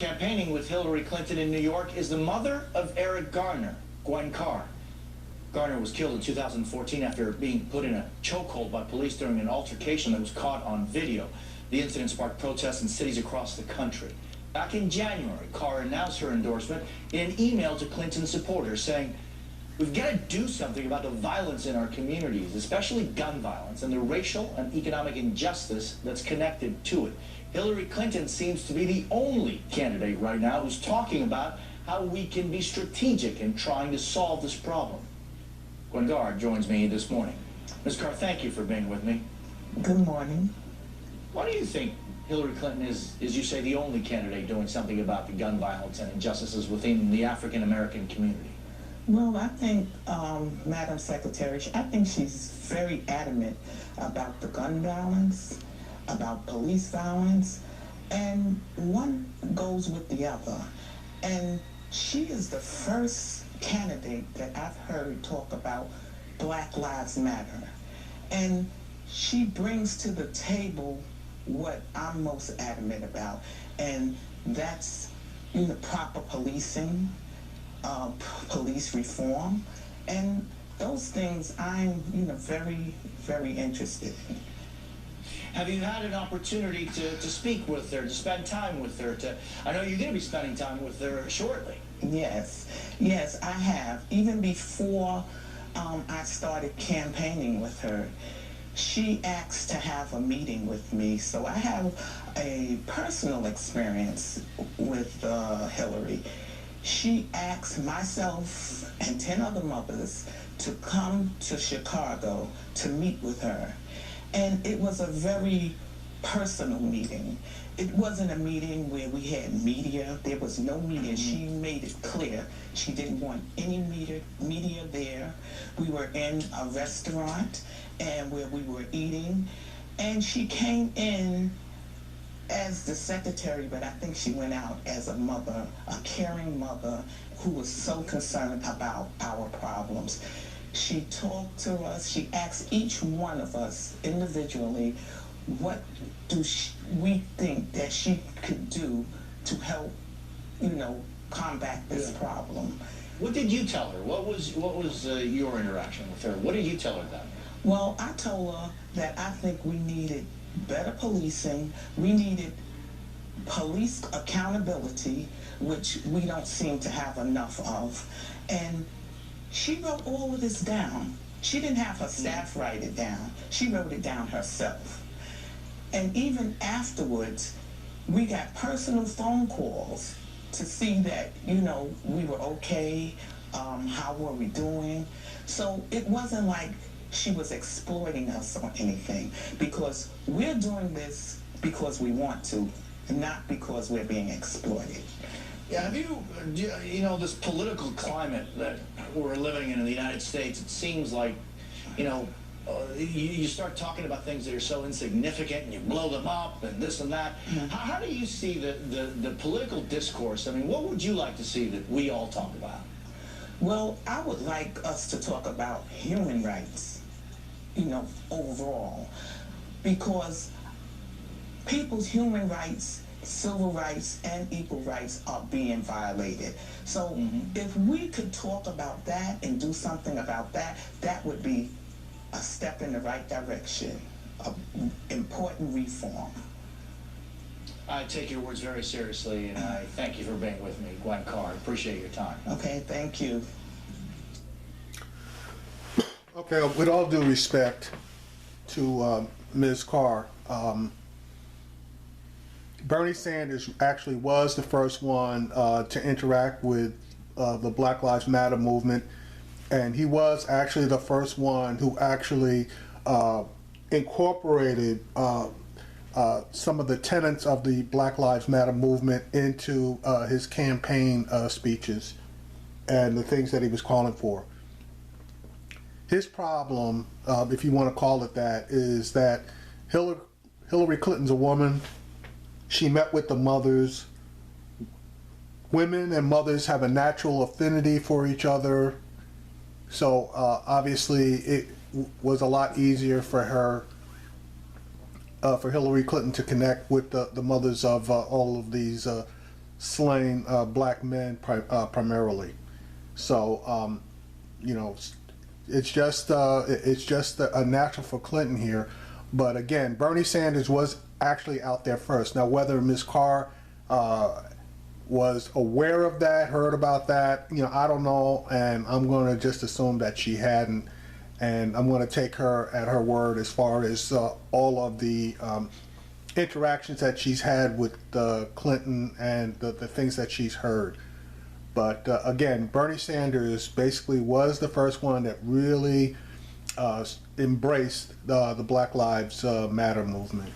Campaigning with Hillary Clinton in New York is the mother of Eric Garner, Gwen Carr. Garner was killed in 2014 after being put in a chokehold by police during an altercation that was caught on video. The incident sparked protests in cities across the country. Back in January, Carr announced her endorsement in an email to Clinton supporters saying, "We've got to do something about the violence in our communities, especially gun violence, and the racial and economic injustice that's connected to it." Hillary Clinton seems to be the only candidate right now who's talking about how we can be strategic in trying to solve this problem. Gwen Carr joins me this morning. Ms. Carr, thank you for being with me. Good morning. Why do you think Hillary Clinton is, as you say, the only candidate doing something about the gun violence and injustices within the African-American community? Well, I think, Madam Secretary, I think she's very adamant about the gun violence, about police violence, and one goes with the other. And she is the first candidate that I've heard talk about Black Lives Matter. And she brings to the table what I'm most adamant about, and that's, proper policing, police reform, and those things I'm, very, very interested in. Have you had an opportunity to speak with her, to spend time with her? I know you're going to be spending time with her shortly. Yes, I have. Even before I started campaigning with her, she asked to have a meeting with me. So I have a personal experience with Hillary. She asked myself and 10 other mothers to come to Chicago to meet with her. And it was a very personal meeting. It wasn't a meeting where we had media. There was no media. She made it clear she didn't want any media there. We were in a restaurant and where we were eating. And she came in as the secretary, but I think she went out as a mother, a caring mother who was so concerned about our problems. She talked to us. She asked each one of us individually, what do we think that she could do to help, combat this problem. What did you tell her? What was your interaction with her? What did you tell her then? Well, I told her that I think we needed better policing. We needed police accountability, which we don't seem to have enough of. And she wrote all of this down. She didn't have her staff write it down. She wrote it down herself. And even afterwards, we got personal phone calls to see that, we were okay, how were we doing. So it wasn't like she was exploiting us or anything, because we're doing this because we want to, not because we're being exploited. Yeah, have you this political climate that we're living in the United States, it seems like, you start talking about things that are so insignificant and you blow them up and this and that. Mm-hmm. How do you see the political discourse? I mean, what would you like to see that we all talk about? Well, I would like us to talk about human rights, overall, because people's human rights, civil rights, and equal rights are being violated. So if we could talk about that and do something about that, that would be a step in the right direction, of important reform. I take your words very seriously, and I thank you for being with me, Gwen Carr. Appreciate your time. Okay, thank you. Okay, with all due respect to Ms. Carr, Bernie Sanders actually was the first one to interact with the Black Lives Matter movement, and he was actually the first one who actually incorporated some of the tenets of the Black Lives Matter movement into his campaign speeches and the things that he was calling for. His problem, if you want to call it that, is that Hillary Clinton's a woman. She met with the mothers. Women and mothers have a natural affinity for each other. So obviously it was a lot easier for her, for Hillary Clinton to connect with the mothers of all of these slain black men primarily. So, you know, it's just a natural for Clinton here. But again, Bernie Sanders was actually out there first. Now, whether Ms. Carr was aware of that, heard about that, you know, I don't know, and I'm going to just assume that she hadn't, and I'm going to take her at her word as far as all of the interactions that she's had with Clinton and the things that she's heard. But again, Bernie Sanders basically was the first one that really embraced the Black Lives Matter movement.